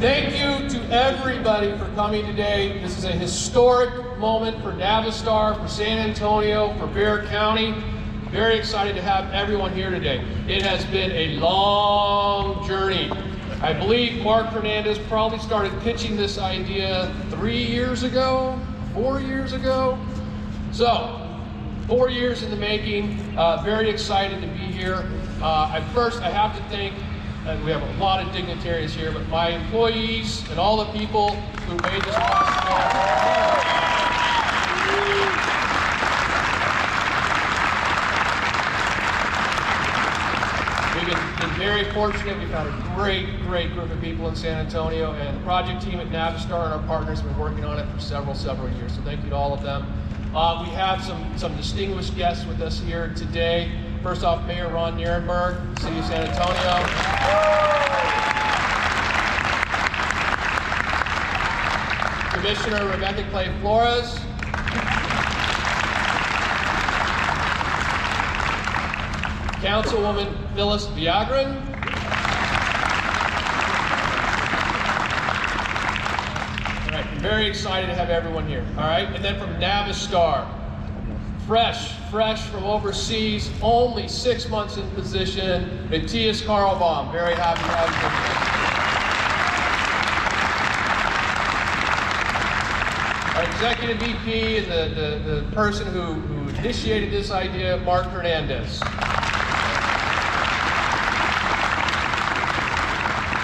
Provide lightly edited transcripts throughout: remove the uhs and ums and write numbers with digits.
Thank you to everybody for coming today. This is a historic moment for Navistar, for San Antonio, for Bexar County. Very excited to have everyone here today. It has been a long journey. I believe Mark Hernandez probably started pitching this idea 3 years ago, 4 years ago. So, 4 years in the making. Very excited to be here. First, I have to thank, we have a lot of dignitaries here, but my employees and all the people who made this possible. We've been very fortunate. We've had a great group of people in San Antonio, and the project team at Navistar and our partners have been working on it for several years. So thank you to all of them. We have some distinguished guests with us here today. First off, Mayor Ron Nierenberg, City of San Antonio. Commissioner Rebecca Clay Flores. Councilwoman Phyllis Viagran. All right, I'm very excited to have everyone here. All right, and then from Navistar, fresh from overseas, only 6 months in position, Matthias Karlbaum. Very happy to have you. Our executive VP and the person who initiated this idea, Mark Hernandez.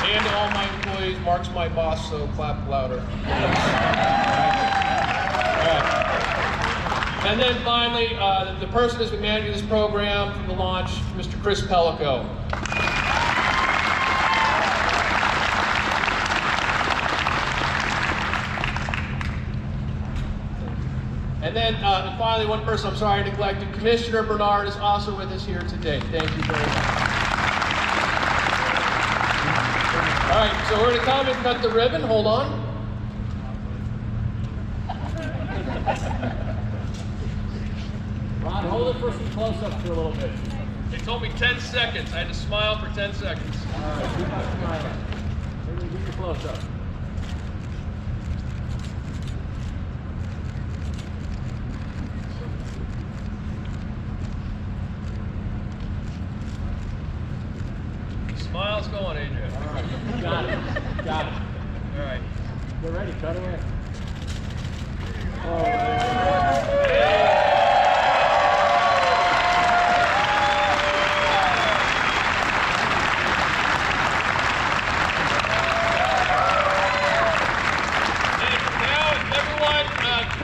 And to all my employees, Mark's my boss, so clap louder. All right. And then finally, the person who's been managing this program from the launch, Mr. Chris Pellico. And then finally, one person I'm sorry I neglected, Commissioner Bernard is also with us here today. Thank you very much. All right, so we're going to come and cut the ribbon. Hold on. Ron, hold it for some close-ups for a little bit. They told me 10 seconds. I had to smile for 10 seconds. All right, keep on smiling. Maybe do your close-up. Smile's going, Adrian. All right, got it. All right. Get ready, cut away.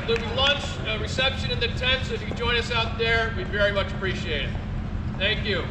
There'll be lunch, reception in the tent, so if you can join us out there, we'd very much appreciate it. Thank you.